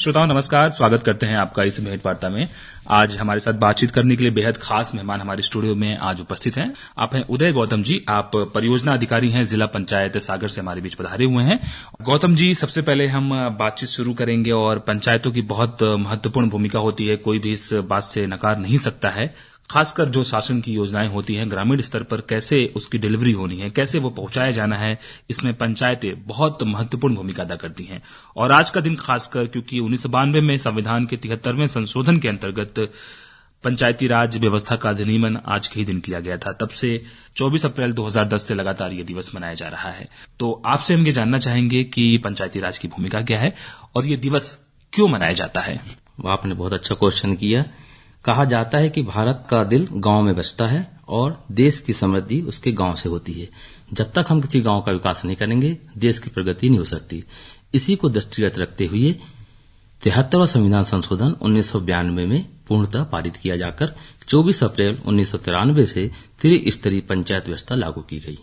श्रोताओं नमस्कार, स्वागत करते हैं आपका इस भेंट वार्ता में। आज हमारे साथ बातचीत करने के लिए बेहद खास मेहमान हमारे स्टूडियो में आज उपस्थित हैं। आप हैं उदय गौतम जी, आप परियोजना अधिकारी हैं जिला पंचायत सागर से हमारे बीच पधारे हुए हैं। गौतम जी, सबसे पहले हम बातचीत शुरू करेंगे और पंचायतों की बहुत महत्वपूर्ण भूमिका होती है, कोई भी इस बात से नकार नहीं सकता है। खासकर जो शासन की योजनाएं होती हैं ग्रामीण स्तर पर कैसे उसकी डिलीवरी होनी है, कैसे वो पहुंचाया जाना है, इसमें पंचायतें बहुत महत्वपूर्ण भूमिका अदा करती हैं। और आज का दिन खासकर क्योंकि 1992 में संविधान के 73वें संशोधन के अंतर्गत पंचायती राज व्यवस्था का अधिनियमन आज के ही दिन किया गया था। तब से 24 अप्रैल 2010 से लगातार ये दिवस मनाया जा रहा है। तो आपसे हम ये जानना चाहेंगे कि पंचायती राज की भूमिका क्या है और ये दिवस क्यों मनाया जाता है। आपने बहुत अच्छा क्वेश्चन किया। कहा जाता है कि भारत का दिल गांव में बसता है और देश की समृद्धि उसके गांव से होती है। जब तक हम किसी गांव का विकास नहीं करेंगे देश की प्रगति नहीं हो सकती। इसी को दृष्टिगत रखते हुए 73वां संविधान संशोधन 1992 में पूर्णतः पारित किया जाकर 24 अप्रैल 1993 से त्रिस्तरीय पंचायत व्यवस्था लागू की गई।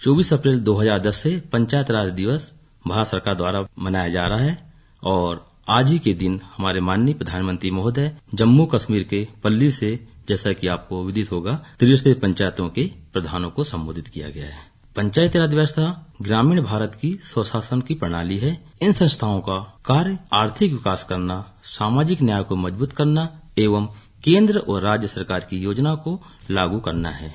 24 अप्रैल 2010 से पंचायत राज दिवस भारत सरकार द्वारा मनाया जा रहा है और आज ही के दिन हमारे माननीय प्रधानमंत्री महोदय जम्मू कश्मीर के पल्ली से, जैसा कि आपको विदित होगा, त्रिस्तरीय पंचायतों के प्रधानों को संबोधित किया गया है। पंचायती राज व्यवस्था ग्रामीण भारत की स्वशासन की प्रणाली है। इन संस्थाओं का कार्य आर्थिक विकास करना, सामाजिक न्याय को मजबूत करना एवं केंद्र और राज्य सरकार की योजना को लागू करना है।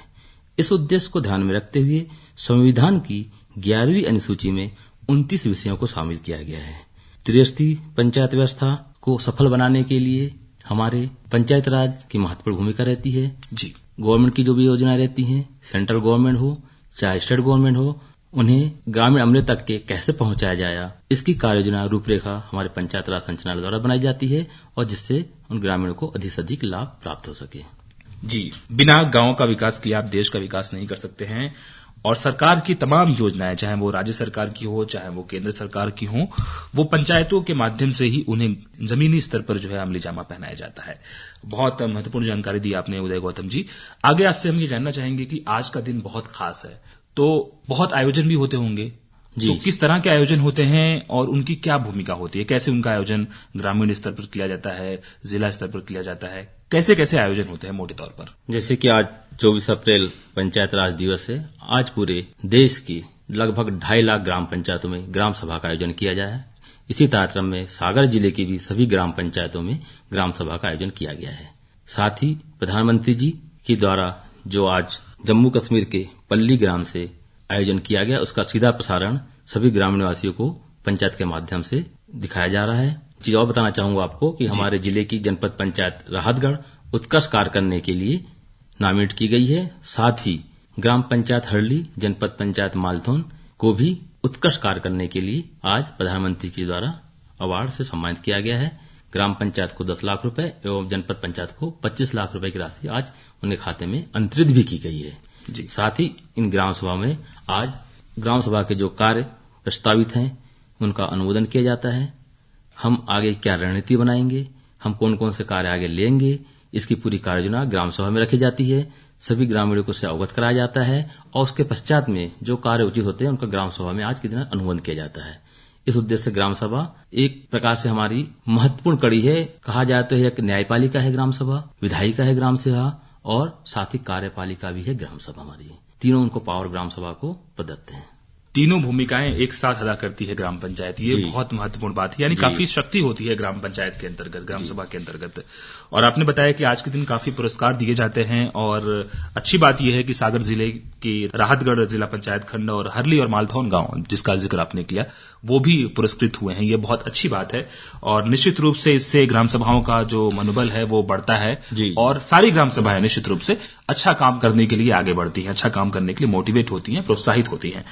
इस उद्देश्य को ध्यान में रखते हुए संविधान की 11वीं अनुसूची में 29 विषयों को शामिल किया गया है। त्रिस्तरीय पंचायत व्यवस्था को सफल बनाने के लिए हमारे पंचायत राज की महत्वपूर्ण भूमिका रहती है। जी, गवर्नमेंट की जो भी योजनाएं रहती हैं, सेंट्रल गवर्नमेंट हो चाहे स्टेट गवर्नमेंट हो, उन्हें ग्रामीण अमले तक के कैसे पहुंचाया जाए, इसकी कार्य योजना रूपरेखा हमारे पंचायत राज संचालनालय द्वारा बनाई जाती है और जिससे उन ग्रामीणों को अधिक से अधिक लाभ प्राप्त हो सके। जी, बिना गांव का विकास किए आप देश का विकास नहीं कर सकते हैं और सरकार की तमाम योजनाएं, चाहे वो राज्य सरकार की हो चाहे वो केंद्र सरकार की हो, वो पंचायतों के माध्यम से ही उन्हें जमीनी स्तर पर जो है अमली जामा पहनाया जाता है। बहुत महत्वपूर्ण जानकारी दी आपने उदय गौतम जी। आगे आपसे हम ये जानना चाहेंगे कि आज का दिन बहुत खास है, तो बहुत आयोजन भी होते होंगे जी। तो किस तरह के आयोजन होते हैं और उनकी क्या भूमिका होती है, कैसे उनका आयोजन ग्रामीण स्तर पर किया जाता है, जिला स्तर पर किया जाता है, कैसे कैसे आयोजन होते हैं मोटे तौर पर। जैसे कि आज 24 अप्रैल पंचायत राज दिवस है। आज पूरे देश की लगभग 2.5 लाख ग्राम पंचायतों में ग्राम सभा का आयोजन किया गया है। इसी तारतम्य में सागर जिले की भी सभी ग्राम पंचायतों में ग्राम सभा का आयोजन किया गया है। साथ ही प्रधानमंत्री जी के द्वारा जो आज जम्मू कश्मीर के पल्ली ग्राम से आयोजन किया गया, उसका सीधा प्रसारण सभी ग्रामीण वासियों को पंचायत के माध्यम से दिखाया जा रहा है। चीज और बताना चाहूंगा आपको कि हमारे जिले की जनपद पंचायत राहतगढ़ उत्कृष्ट कार्य करने के लिए नामिनेट की गई है। साथ ही ग्राम पंचायत हरली, जनपद पंचायत मालथौन को भी उत्कृष्ट कार्य करने के लिए आज प्रधानमंत्री जी द्वारा अवार्ड से सम्मानित किया गया है। ग्राम पंचायत को 10 लाख रुपए एवं जनपद पंचायत को 25 लाख रुपए की राशि आज उनके खाते में अंतरित भी की गई है जी। साथ ही इन ग्राम सभा में आज ग्राम सभा के जो कार्य प्रस्तावित हैं उनका अनुमोदन किया जाता है। हम आगे क्या रणनीति बनाएंगे, हम कौन कौन से कार्य आगे लेंगे, इसकी पूरी कार्य योजना ग्राम सभा में रखी जाती है। सभी ग्रामीणों को से अवगत कराया जाता है और उसके पश्चात में जो कार्य उचित होते हैं उनका ग्राम सभा में आज के दिन अनुमोदन किया जाता है। इस उद्देश्य से ग्राम सभा एक प्रकार से हमारी महत्वपूर्ण कड़ी है। कहा जाए तो एक न्यायपालिका है ग्राम सभा, विधायिका है ग्राम सभा और साथ ही कार्यपालिका भी है ग्राम सभा हमारी। तीनों उनको पावर ग्राम सभा को प्रदत्त है। तीनों भूमिकाएं एक साथ अदा करती है ग्राम पंचायत, ये बहुत महत्वपूर्ण बात है। यानी काफी शक्ति होती है ग्राम पंचायत के अंतर्गत, ग्राम सभा के अंतर्गत। और आपने बताया कि आज के दिन काफी पुरस्कार दिए जाते हैं और अच्छी बात यह है कि सागर जिले की राहतगढ़ जिला पंचायत खंड और हरली और मालथौन गांव जिसका जिक्र आपने किया वो भी पुरस्कृत हुए हैं। ये बहुत अच्छी बात है और निश्चित रूप से इससे ग्राम सभाओं का जो मनोबल है वो बढ़ता है और सारी ग्राम सभाएं निश्चित रूप से अच्छा काम करने के लिए आगे बढ़ती हैं, अच्छा काम करने के लिए मोटिवेट होती हैं, प्रोत्साहित होती हैं।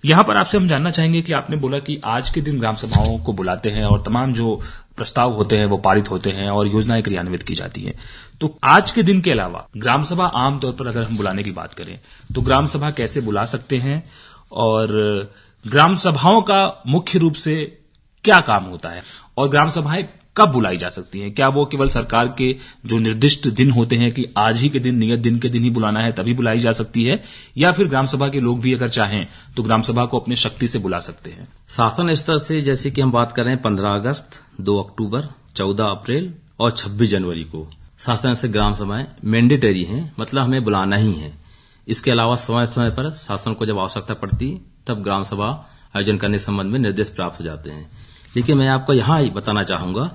यहां पर आपसे हम जानना चाहेंगे कि आपने बोला कि आज के दिन ग्राम सभाओं को बुलाते हैं और तमाम जो प्रस्ताव होते हैं वो पारित होते हैं और योजनाएं क्रियान्वित की जाती हैं। तो आज के दिन के अलावा ग्राम सभा आमतौर पर अगर हम बुलाने की बात करें तो ग्राम सभा कैसे बुला सकते हैं और ग्राम सभाओं का मुख्य रूप से क्या काम होता है और ग्राम सभाएं कब बुलाई जा सकती हैं? क्या वो केवल सरकार के जो निर्दिष्ट दिन होते हैं कि आज ही के दिन, नियत दिन के दिन ही बुलाना है, तभी बुलाई जा सकती है, या फिर ग्राम सभा के लोग भी अगर चाहें तो ग्राम सभा को अपनी शक्ति से बुला सकते हैं? शासन स्तर से जैसे कि हम बात करें 15 अगस्त, 2 अक्टूबर, 14 अप्रैल और 26 जनवरी को शासन से ग्राम सभाएं मैंडेटरी हैं, मतलब हमें बुलाना ही है। इसके अलावा समय समय पर शासन को जब आवश्यकता पड़ती तब ग्राम सभा आयोजन करने के संबंध में निर्देश प्राप्त हो जाते हैं। लेकिन मैं आपको यहां बताना चाहूंगा,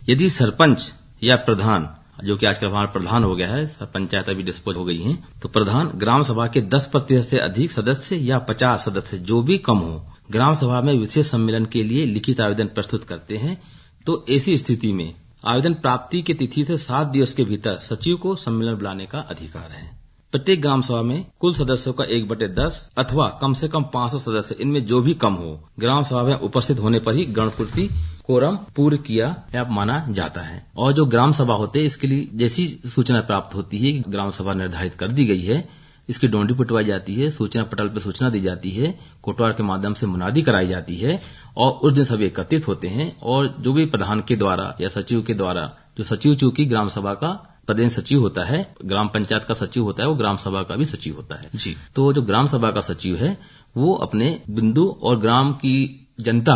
यदि सरपंच या प्रधान, जो कि आजकल हमारा प्रधान हो गया है, पंचायत अभी डिस्पोज हो गई है, तो प्रधान ग्राम सभा के 10% से अधिक सदस्य या 50 सदस्य जो भी कम हो ग्राम सभा में विशेष सम्मेलन के लिए लिखित आवेदन प्रस्तुत करते हैं, तो ऐसी स्थिति में आवेदन प्राप्ति की तिथि से 7 दिवस के भीतर सचिव को सम्मेलन बुलाने का अधिकार है। प्रत्येक ग्राम सभा में कुल सदस्यों का 1/10 अथवा कम से कम 500 सदस्य, इनमें जो भी कम हो, ग्राम सभा में उपस्थित होने पर ही गणपूर्ति कोरम पूर्ण किया या माना जाता है। और जो ग्राम सभा होते हैं, इसके लिए जैसी सूचना प्राप्त होती है कि ग्राम सभा निर्धारित कर दी गई है, इसकी डोंडी पिटवाई जाती है, सूचना पटल पर सूचना दी जाती है, कोटवार के माध्यम से मुनादी कराई जाती है और उस दिन सभी एकत्रित होते हैं। और जो भी प्रधान के द्वारा या सचिव के द्वारा, जो सचिव चूंकि ग्राम सभा का प्रदेश सचिव होता है, ग्राम पंचायत का सचिव होता है, वो ग्राम सभा का भी सचिव होता है जी। तो जो ग्राम सभा का सचिव है वो अपने बिंदु और ग्राम की जनता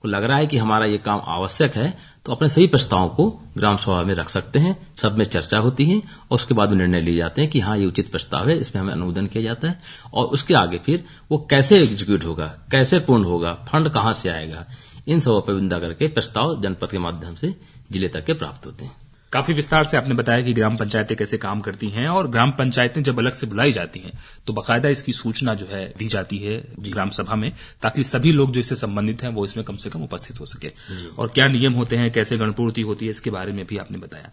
को लग रहा है कि हमारा ये काम आवश्यक है, तो अपने सही प्रस्तावों को ग्राम सभा में रख सकते हैं। सब में चर्चा होती है और उसके बाद निर्णय लिए जाते हैं कि हाँ, ये उचित प्रस्ताव है, इसमें हमें अनुमोदन किया जाता है। और उसके आगे फिर वो कैसे एग्जीक्यूट होगा, कैसे पूर्ण होगा, फंड कहां से आएगा, इन सबों पर विंदा करके प्रस्ताव जनपद के माध्यम से जिले तक के प्राप्त होते हैं। काफी विस्तार से आपने बताया कि ग्राम पंचायतें कैसे काम करती हैं, और ग्राम पंचायतें जब अलग से बुलाई जाती हैं तो बाकायदा इसकी सूचना जो है दी जाती है ग्राम सभा में, ताकि सभी लोग जो इससे संबंधित हैं वो इसमें कम से कम उपस्थित हो सके। और क्या नियम होते हैं, कैसे गणपूर्ति होती है, इसके बारे में भी आपने बताया।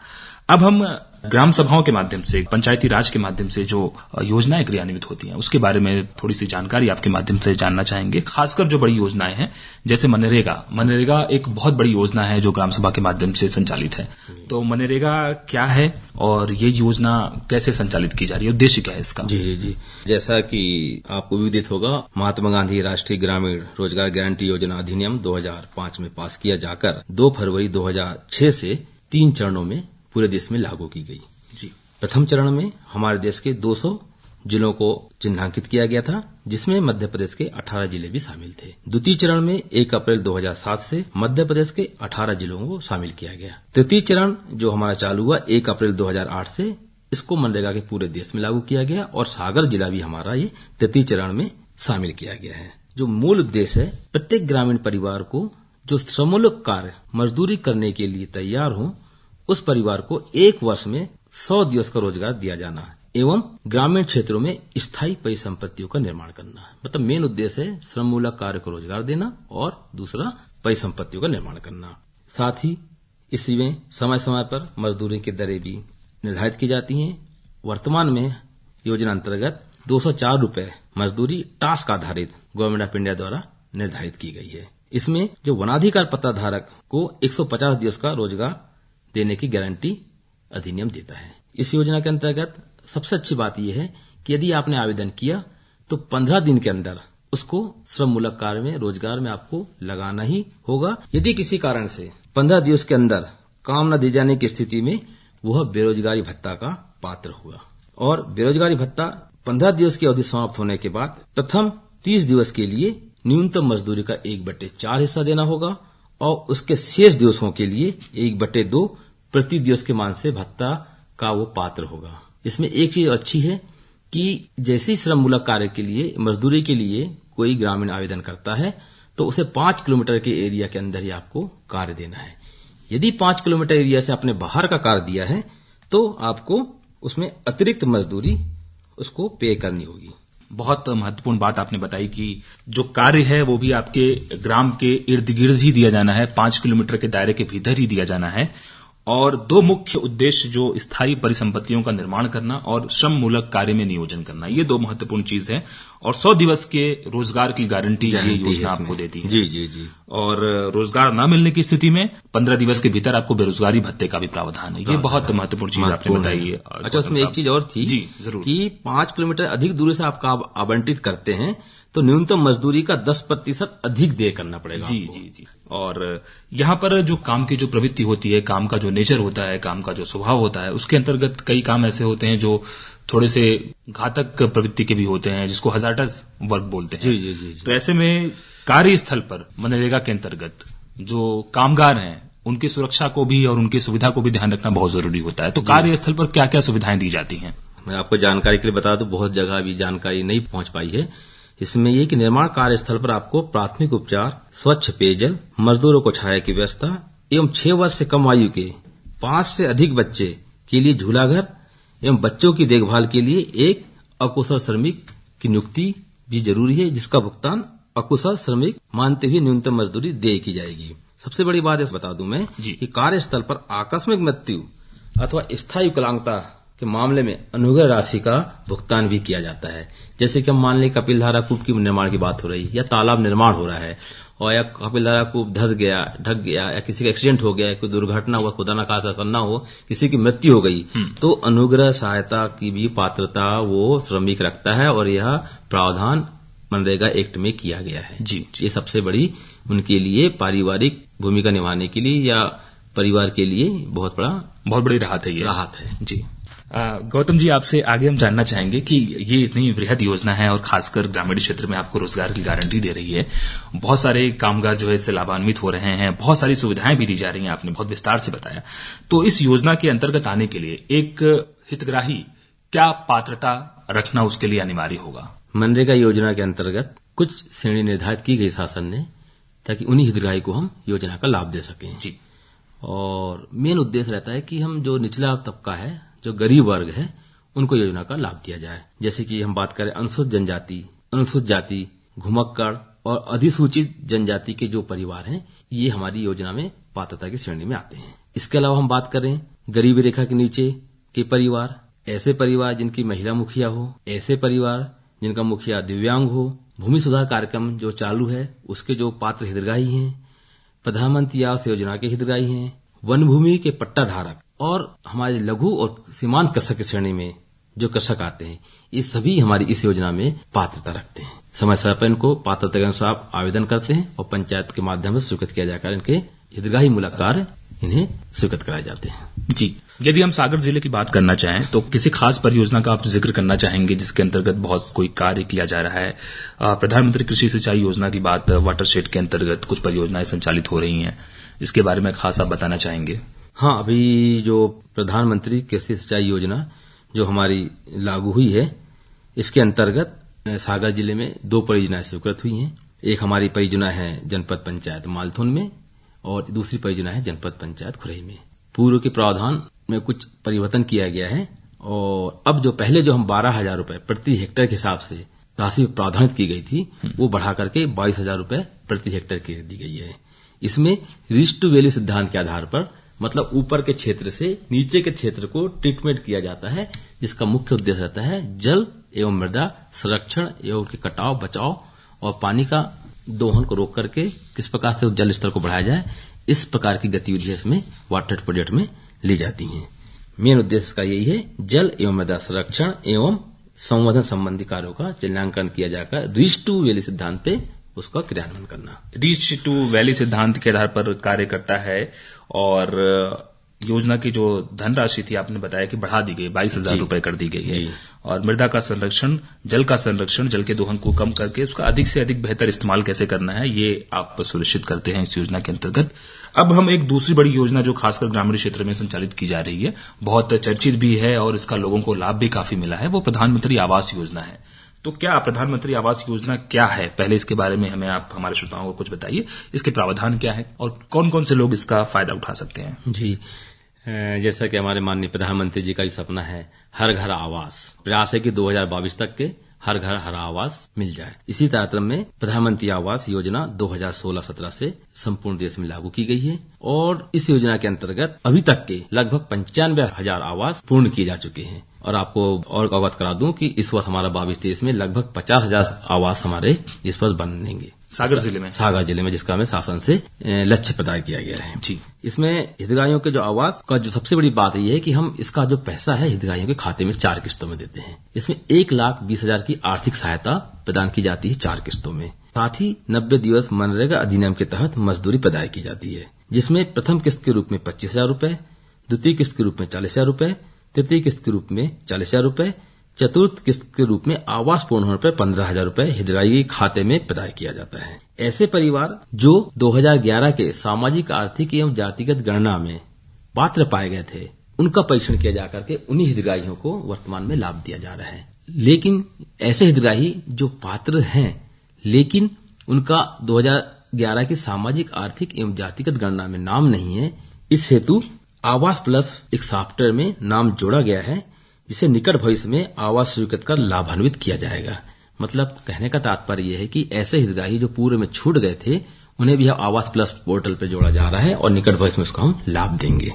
अब हम ग्राम सभाओं के माध्यम से, पंचायती राज के माध्यम से जो योजनाएं क्रियान्वित होती हैं उसके बारे में थोड़ी सी जानकारी आपके माध्यम से जानना चाहेंगे। खासकर जो बड़ी योजनाएं हैं जैसे मनरेगा एक बहुत बड़ी योजना है जो ग्राम सभा के माध्यम से संचालित है। तो मनरेगा क्या है और ये योजना कैसे संचालित की जा रही है, उद्देश्य क्या है इसका? जी, जैसा कि आपको विदित होगा, महात्मा गांधी राष्ट्रीय ग्रामीण रोजगार गारंटी योजना अधिनियम 2005 में पास किया जाकर 2 फरवरी 2006 से 3 चरणों में पूरे देश में लागू की गई। जी। प्रथम चरण में हमारे देश के 200 जिलों को चिन्हांकित किया गया था, जिसमें मध्य प्रदेश के 18 जिले भी शामिल थे। द्वितीय चरण में 1 अप्रैल 2007 से मध्य प्रदेश के 18 जिलों को शामिल किया गया। तृतीय चरण जो हमारा चालू हुआ 1 अप्रैल 2008 से, इसको मनरेगा के पूरे देश में लागू किया गया और सागर जिला भी हमारा ये तृतीय चरण में शामिल किया गया है। जो मूल उद्देश्य है, प्रत्येक ग्रामीण परिवार को जो श्रमोल्लख कार्य मजदूरी करने के लिए तैयार हो, उस परिवार को 1 वर्ष में 100 दिवस का रोजगार दिया जाना है एवं ग्रामीण क्षेत्रों में स्थायी परिसंपत्तियों का निर्माण करना है। मतलब मेन उद्देश्य है श्रममूलक कार्य को रोजगार देना और दूसरा परिसंपत्तियों का निर्माण करना। साथ ही इसमें समय समय पर मजदूरी की दरें भी निर्धारित की जाती हैं। वर्तमान में योजना अंतर्गत 204 रुपए मजदूरी टास्क आधारित गवर्नमेंट ऑफ इंडिया द्वारा निर्धारित की गई है। इसमें जो वनाधिकार पट्टाधारक को 150 दिवस का रोजगार देने की गारंटी अधिनियम देता है। इस योजना के अंतर्गत सबसे अच्छी बात यह है कि यदि आपने आवेदन किया तो 15 दिन के अंदर उसको श्रममूलक कार्य में, रोजगार में आपको लगाना ही होगा। यदि किसी कारण से 15 दिवस के अंदर काम न दिए जाने की स्थिति में वह बेरोजगारी भत्ता का पात्र हुआ। और बेरोजगारी भत्ता 15 दिवस की अवधि समाप्त होने के बाद प्रथम 30 दिवस के लिए न्यूनतम मजदूरी का 1/4 हिस्सा देना होगा और उसके शेष दिवसों के लिए 1/2 प्रति दिवस के मान से भत्ता का वो पात्र होगा। इसमें एक चीज अच्छी है कि जैसे ही श्रममूलक कार्य के लिए, मजदूरी के लिए कोई ग्रामीण आवेदन करता है तो उसे 5 किलोमीटर के एरिया के अंदर ही आपको कार्य देना है। यदि 5 किलोमीटर एरिया से आपने बाहर का कार्य दिया है तो आपको उसमें अतिरिक्त मजदूरी उसको पे करनी होगी। बहुत महत्वपूर्ण बात आपने बताई कि जो कार्य है वो भी आपके ग्राम के इर्द गिर्द ही दिया जाना है, 5 किलोमीटर के दायरे के भीतर ही दिया जाना है। और 2 मुख्य उद्देश्य जो स्थायी परिसंपत्तियों का निर्माण करना और श्रम मूलक कार्य में नियोजन करना, ये 2 महत्वपूर्ण चीज है। और 100 दिवस के रोजगार की गारंटी ये योजना आपको देती है। जी। और रोजगार न मिलने की स्थिति में 15 दिवस के भीतर आपको बेरोजगारी भत्ते का भी प्रावधान है। ये बहुत महत्वपूर्ण चीज आपने बताई है। अच्छा, उसमें एक चीज और थी जी जरूर कि 5 किलोमीटर अधिक दूरी से आप आवंटित करते हैं तो न्यूनतम मजदूरी का 10% अधिक देय करना पड़ेगा। जी जी जी। और यहाँ पर जो काम की जो प्रवृत्ति होती है, काम का जो नेचर होता है, काम का जो स्वभाव होता है, उसके अंतर्गत कई काम ऐसे होते हैं जो थोड़े से घातक प्रवृत्ति के भी होते हैं, जिसको हजार्डस वर्क बोलते हैं। जी जी जी। तो ऐसे में कार्यस्थल पर मनरेगा के अंतर्गत जो कामगार हैं, उनकी सुरक्षा को भी और उनकी सुविधा को भी ध्यान रखना बहुत जरूरी होता है। तो कार्यस्थल पर क्या क्या सुविधाएं दी जाती हैं? मैं आपको जानकारी के लिए बता दूं, बहुत जगह अभी जानकारी नहीं पहुंच पाई है। इसमें यह कि निर्माण कार्यस्थल पर आपको प्राथमिक उपचार, स्वच्छ पेयजल, मजदूरों को छाया की व्यवस्था एवं 6 वर्ष से कम आयु के 5 से अधिक बच्चे के लिए झूलाघर एवं बच्चों की देखभाल के लिए एक अकुशल श्रमिक की नियुक्ति भी जरूरी है, जिसका भुगतान अकुशल श्रमिक मानते हुए न्यूनतम मजदूरी देय की जाएगी। सबसे बड़ी बात इस बता दूं मैं कि कार्यस्थल पर आकस्मिक मृत्यु अथवा स्थायी विकलांगता के मामले में अनुग्रह राशि का भुगतान भी किया जाता है। जैसे कि हम मान लें कपिलधारा कूप की निर्माण की बात हो रही है या तालाब निर्माण हो रहा है और या कपिलधारा कूप ढक गया या किसी का एक्सीडेंट हो गया, कोई दुर्घटना हुआ, खुदा न खास्ता न हो, किसी की मृत्यु हो गई, तो अनुग्रह सहायता की भी पात्रता वो श्रमिक रखता है और यह प्रावधान मनरेगा एक्ट में किया गया है। जी। ये सबसे बड़ी उनके लिए पारिवारिक भूमिका निभाने के लिए या परिवार के लिए बहुत बड़ी राहत है। जी। गौतम जी, आपसे आगे हम जानना चाहेंगे कि ये इतनी वृहद योजना है और खासकर ग्रामीण क्षेत्र में आपको रोजगार की गारंटी दे रही है, बहुत सारे कामगार जो है इससे लाभान्वित हो रहे हैं, बहुत सारी सुविधाएं भी दी जा रही हैं, आपने बहुत विस्तार से बताया। तो इस योजना के अंतर्गत आने के लिए एक हितग्राही क्या पात्रता रखना उसके लिए अनिवार्य होगा? मनरेगा योजना के अंतर्गत कुछ श्रेणी निर्धारित की गई शासन ने, ताकि उन्हीं हितग्राही को हम योजना का लाभ दे सकें। जी। और मेन उद्देश्य रहता है कि हम जो निचला तबका है, जो गरीब वर्ग है, उनको योजना का लाभ दिया जाए। जैसे कि हम बात करें अनुसूचित जनजाति, अनुसूचित जाति, घुमक्कड़ और अधिसूचित जनजाति के जो परिवार हैं, ये हमारी योजना में पात्रता की श्रेणी में आते हैं। इसके अलावा हम बात करें गरीबी रेखा के नीचे के परिवार, ऐसे परिवार जिनकी महिला मुखिया हो, ऐसे परिवार जिनका मुखिया दिव्यांग हो, भूमि सुधार कार्यक्रम जो चालू है उसके जो पात्र हितग्राही हैं, प्रधानमंत्री आवास योजना के हितग्राही हैं, वन भूमि के पट्टा धारक और हमारे लघु और सीमांत कृषक की श्रेणी में जो कृषक आते हैं, ये सभी हमारी इस योजना में पात्रता रखते हैं। समय समय पर इनको पात्रता के अनुसार आवेदन करते हैं और पंचायत के माध्यम से स्वीकृत किया जाकर इनके हितग्राही मूलक कार्य इन्हें स्वीकृत कराए जाते हैं। जी। यदि हम सागर जिले की बात करना चाहें तो किसी खास परियोजना का आप जिक्र करना चाहेंगे जिसके अंतर्गत बहुत कोई कार्य किया जा रहा है? प्रधानमंत्री कृषि सिंचाई योजना की बात, वाटरशेड के अंतर्गत कुछ परियोजनाएं संचालित हो रही हैं, इसके बारे में खास आप बताना चाहेंगे? हाँ, अभी जो प्रधानमंत्री कृषि सिंचाई योजना जो हमारी लागू हुई है, इसके अंतर्गत सागर जिले में 2 परियोजनाएं स्वीकृत हुई हैं। एक हमारी परियोजना है जनपद पंचायत मालथुन में और दूसरी परियोजना है जनपद पंचायत खुरई में। पूर्व के प्रावधान में कुछ परिवर्तन किया गया है और अब जो पहले जो हम 12,000 रूपये प्रति हेक्टेयर के हिसाब से राशि प्रावधानित की गई थी, वो बढ़ा करके 22,000 रूपये प्रति हेक्टेयर की दी गई है। इसमें रिस्ट टू वैल्यू सिद्धांत के आधार पर, मतलब ऊपर के क्षेत्र से नीचे के क्षेत्र को ट्रीटमेंट किया जाता है, जिसका मुख्य उद्देश्य रहता है जल एवं मृदा संरक्षण एवं उसके कटाव, बचाव और पानी का दोहन को रोक करके किस प्रकार से जल स्तर को बढ़ाया जाए, इस प्रकार की गतिविधियां इसमें वाटर प्रोजेक्ट में ली जाती हैं। मेन उद्देश्य का यही है जल एवं मृदा संरक्षण एवं संवर्धन संबंधी कार्यों का चिन्हांकन किया जाकर रीच टू वैली सिद्धांत पे उसका क्रियान्वयन करना। रीच टू वैली सिद्धांत के आधार पर कार्य करता है और योजना की जो धनराशि थी आपने बताया कि बढ़ा दी गई, 22,000 रूपये कर दी गई है। और मृदा का संरक्षण, जल का संरक्षण, जल के दोहन को कम करके उसका अधिक से अधिक बेहतर इस्तेमाल कैसे करना है, ये आप सुनिश्चित करते हैं इस योजना के अंतर्गत। अब हम एक दूसरी बड़ी योजना जो खासकर ग्रामीण क्षेत्र में संचालित की जा रही है, बहुत चर्चित भी है और इसका लोगों को लाभ भी काफी मिला है, वो प्रधानमंत्री आवास योजना है। तो क्या प्रधानमंत्री आवास योजना क्या है, पहले इसके बारे में हमें आप हमारे श्रोताओं को कुछ बताइए, इसके प्रावधान क्या है और कौन कौन से लोग इसका फायदा उठा सकते हैं? जी, जैसा कि हमारे माननीय प्रधानमंत्री जी का ही सपना है हर घर आवास, प्रयास है कि 2022 तक के हर घर हर आवास मिल जाए। इसी तारतम्य में प्रधानमंत्री आवास योजना 2016-17 से संपूर्ण देश में लागू की गई है और इस योजना के अंतर्गत अभी तक के लगभग 95,000 आवास पूर्ण किए जा चुके हैं। और आपको और अवगत करा दूं कि इस वर्ष हमारा 22-23 में लगभग 50,000 आवास हमारे इस वर्ष बनेंगे। सागर जिले में जिसका हमें शासन से लक्ष्य प्रदान किया गया है जी। इसमें हितग्राहियों के जो आवास का जो सबसे बड़ी बात यह है कि हम इसका जो पैसा है हितग्राहियों के खाते में 4 किस्तों में देते हैं। इसमें 1,20,000 की आर्थिक सहायता प्रदान की जाती है 4 किस्तों में। साथ ही 90 दिवस मनरेगा अधिनियम के तहत मजदूरी प्रदान की जाती है, जिसमें प्रथम किस्त के रूप में 25,000 रूपये, द्वितीय किस्त के रूप में 40,000 रूपये, तृतीय किस्त के रूप में 40,000 रूपये, चतुर्थ किस्त के रूप में आवास पूर्ण होने पर 15,000 रूपये हितग्राही के खाते में प्रदान किया जाता है। ऐसे परिवार जो 2011 के सामाजिक आर्थिक एवं जातिगत गणना में पात्र पाए गए थे, उनका परीक्षण किया जाकर के उन्हीं हितग्राहियों को वर्तमान में लाभ दिया जा रहा है। लेकिन ऐसे हितग्राही जो पात्र हैं लेकिन उनका 2011 की सामाजिक आर्थिक एवं जातिगत गणना में नाम नहीं है, इस हेतु आवास प्लस एक सॉफ्टवेयर में नाम जोड़ा गया है, जिसे निकट भविष्य में आवास स्वीकृत कर लाभान्वित किया जाएगा। मतलब कहने का तात्पर्य यह है कि ऐसे हितग्राही जो पूर्व में छूट गए थे उन्हें भी आवास प्लस पोर्टल पर जोड़ा जा रहा है और निकट भविष्य में उसको हम लाभ देंगे।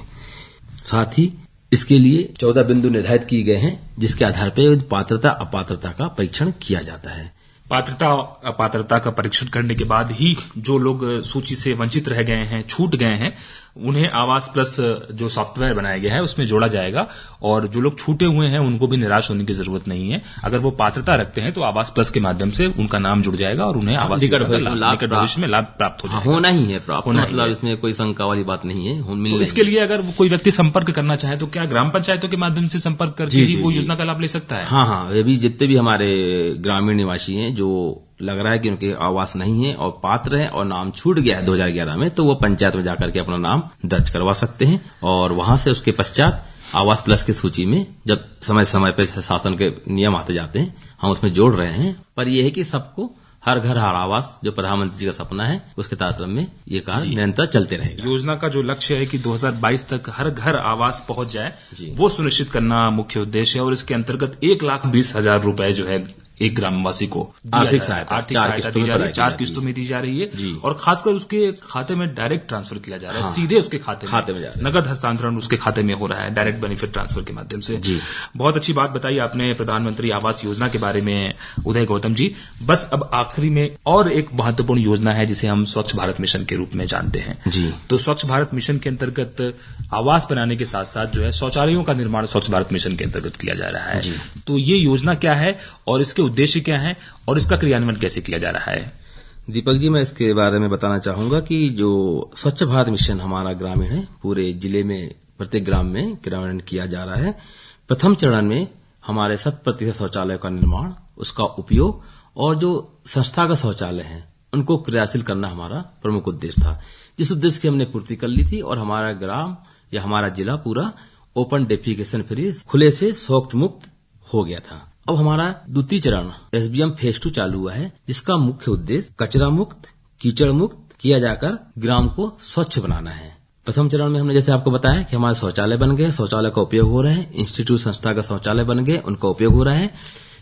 साथ ही इसके लिए 14 बिंदु निर्धारित किए गए हैं, जिसके आधार पर पात्रता अपात्रता का परीक्षण किया जाता है। पात्रता अपात्रता का परीक्षण करने के बाद ही जो लोग सूची से वंचित रह गए हैं, छूट गए हैं, उन्हें आवास प्लस जो सॉफ्टवेयर बनाया गया है उसमें जोड़ा जाएगा। और जो लोग छूटे हुए हैं उनको भी निराश होने की जरूरत नहीं है। अगर वो पात्रता रखते हैं तो आवास प्लस के माध्यम से उनका नाम जुड़ जाएगा और उन्हें आवास निकट भविष्य में लाभ प्राप्त हो जाएगा। होना ही है प्राप्त, मतलब इसमें कोई शंका वाली बात नहीं है। तो इसके लिए अगर कोई व्यक्ति संपर्क करना चाहे तो क्या ग्राम पंचायतों के माध्यम से संपर्क करके ही वो योजना का लाभ ले सकता है? हाँ, ये भी जितने भी हमारे ग्रामीण निवासी हैं जो लग रहा है कि उनके आवास नहीं है और पात्र है और नाम छूट गया है 2011 में, तो वो पंचायत में जाकर के अपना नाम दर्ज करवा सकते हैं और वहां से उसके पश्चात आवास प्लस की सूची में जब समय समय पर शासन के नियम आते जाते हैं हम उसमें जोड़ रहे हैं। पर यह है कि सबको हर घर हर आवास जो प्रधानमंत्री जी का सपना है उसके तारतम्य में ये कार्य निरंतर चलते रहेगा। योजना का जो लक्ष्य है कि 2022 तक हर घर आवास पहुंच जाए, वो सुनिश्चित करना मुख्य उद्देश्य है। और इसके अंतर्गत 1,20,000 रूपये जो है एक ग्रामवासी को आर्थिक सहायता 4 किस्तों में दी जा रही है और खासकर उसके खाते में डायरेक्ट ट्रांसफर किया जा रहा है। सीधे उसके खाते में नगद हस्तांतरण उसके खाते में हो रहा है डायरेक्ट बेनिफिट ट्रांसफर के माध्यम से। बहुत अच्छी बात बताई आपने प्रधानमंत्री आवास योजना के बारे में उदय गौतम जी। बस अब आखिरी में और एक महत्वपूर्ण योजना है जिसे हम स्वच्छ भारत मिशन के रूप में जानते हैं जी। तो स्वच्छ भारत मिशन के अंतर्गत आवास बनाने के साथ साथ जो है शौचालयों का निर्माण स्वच्छ भारत मिशन के अंतर्गत किया जा रहा है। तो ये योजना क्या है और इसके उद्देश्य क्या है और इसका क्रियान्वयन कैसे किया जा रहा है? दीपक जी, मैं इसके बारे में बताना चाहूंगा कि जो स्वच्छ भारत मिशन हमारा ग्रामीण है, पूरे जिले में प्रत्येक ग्राम में क्रियान्वयन किया जा रहा है। प्रथम चरण में हमारे 100% शौचालय का निर्माण, उसका उपयोग और जो संस्थागत शौचालय हैं उनको क्रियाशील करना हमारा प्रमुख उद्देश्य था, जिस उद्देश्य की हमने पूर्ति कर ली थी और हमारा ग्राम या हमारा जिला पूरा ओपन डेफिकेशन फ्री, खुले से शौच मुक्त हो गया था। अब हमारा द्वितीय चरण एसबीएम फेज 2 चालू हुआ है, जिसका मुख्य उद्देश्य कचरा मुक्त, कीचड़ मुक्त किया जाकर ग्राम को स्वच्छ बनाना है। प्रथम चरण में हमने जैसे आपको बताया कि हमारे शौचालय बन गए, शौचालय का उपयोग हो रहा है, इंस्टीट्यूट संस्था का शौचालय बन गए, उनका उपयोग हो रहा है।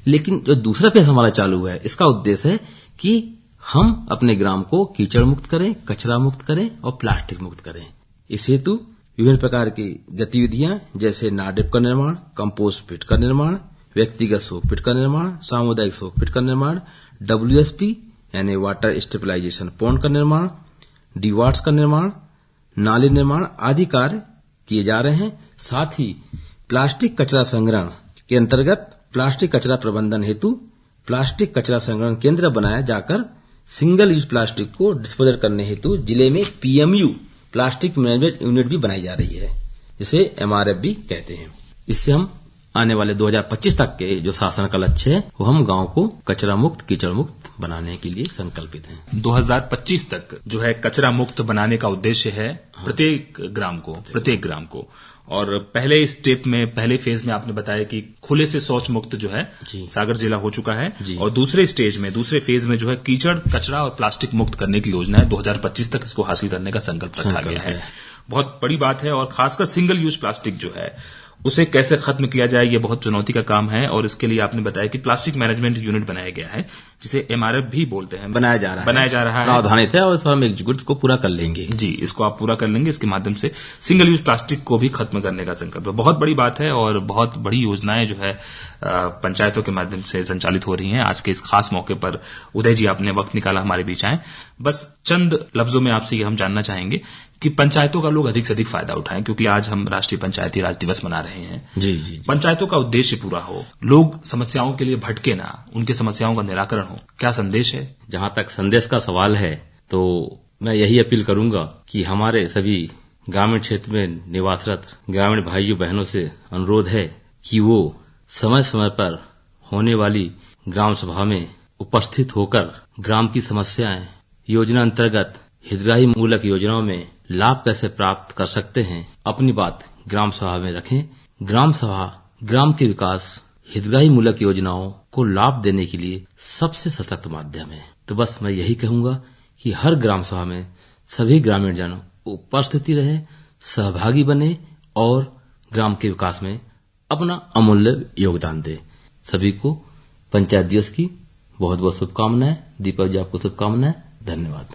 लेकिन जो दूसरा फेज हमारा चालू हुआ है, इसका उद्देश्य है कि हम अपने ग्राम को कीचड़ मुक्त करें, कचरा मुक्त करें और प्लास्टिक मुक्त करें। इस हेतु विभिन्न प्रकार की गतिविधियां जैसे नाडेप का निर्माण, कंपोस्ट पिट का निर्माण, व्यक्तिगत सोक पिट का निर्माण, सामुदायिक सोक पिट का निर्माण, WSP यानी वाटर स्टेबलाइजेशन पॉन्ड का निर्माण, डीवार्ट्स का निर्माण, नाली निर्माण आदि कार्य किए जा रहे हैं। साथ ही प्लास्टिक कचरा संग्रहण के अंतर्गत प्लास्टिक कचरा प्रबंधन हेतु प्लास्टिक कचरा संग्रहण केंद्र बनाया जाकर सिंगल यूज प्लास्टिक को डिस्पोजल करने हेतु जिले में PMU प्लास्टिक मैनेजमेंट यूनिट भी बनाई जा रही है, जिसे MRF भी कहते हैं। इससे हम आने वाले 2025 तक के जो शासन का लक्ष्य है वो हम गांव को कचरा मुक्त कीचड़ मुक्त बनाने के लिए संकल्पित हैं। 2025 तक जो है कचरा मुक्त बनाने का उद्देश्य है प्रत्येक ग्राम को। और पहले स्टेप में, पहले फेज में आपने बताया कि खुले से शौच मुक्त जो है सागर जिला हो चुका है और दूसरे फेज में जो है कीचड़, कचरा और प्लास्टिक मुक्त करने की योजना है। 2025 तक इसको हासिल करने का संकल्प रखा गया है। बहुत बड़ी बात है और खासकर सिंगल यूज प्लास्टिक जो है उसे कैसे खत्म किया जाए, ये बहुत चुनौती का काम है। और इसके लिए आपने बताया कि प्लास्टिक मैनेजमेंट यूनिट बनाया गया है, जिसे MRF भी बोलते हैं, बनाया जा रहा है। प्रावधानित है और इस पर हम एग्जीक्यूट को पूरा कर लेंगे। जी, इसको आप पूरा कर लेंगे। इसके माध्यम से सिंगल यूज प्लास्टिक को भी खत्म करने का संकल्प है। बहुत बड़ी बात है और बहुत बड़ी योजनाएं जो है पंचायतों के माध्यम से संचालित हो रही हैं। आज के इस खास मौके पर उदय जी आपने वक्त निकाला हमारे बीच आए। बस चंद लफ्जों में आपसे ये हम जानना चाहेंगे कि पंचायतों का लोग अधिक से अधिक फायदा उठाएं, क्योंकि आज हम राष्ट्रीय पंचायती राज दिवस मना रहे हैं। जी। पंचायतों का उद्देश्य पूरा हो, लोग समस्याओं के लिए भटके ना, उनके समस्याओं का निराकरण हो। क्या संदेश है? जहां तक संदेश का सवाल है तो मैं यही अपील करूंगा कि हमारे सभी ग्रामीण क्षेत्र में निवासरत ग्रामीण भाइयों बहनों से अनुरोध है कि वो समय समय पर होने वाली ग्राम सभा में उपस्थित होकर ग्राम की समस्याएं, योजना अंतर्गत हितग्राही मूलक योजनाओं में लाभ कैसे प्राप्त कर सकते हैं, अपनी बात ग्राम सभा में रखें। ग्राम सभा ग्राम के विकास, हितग्राही मूलक योजनाओं को लाभ देने के लिए सबसे सशक्त माध्यम है। तो बस मैं यही कहूंगा कि हर ग्राम सभा में सभी ग्रामीण जन उपस्थिति रहे, सहभागी बने और ग्राम के विकास में अपना अमूल्य योगदान दे। सभी को पंचायत दिवस की बहुत बहुत शुभकामनाएं। दीपक जी, आपको शुभकामनाएं। धन्यवाद।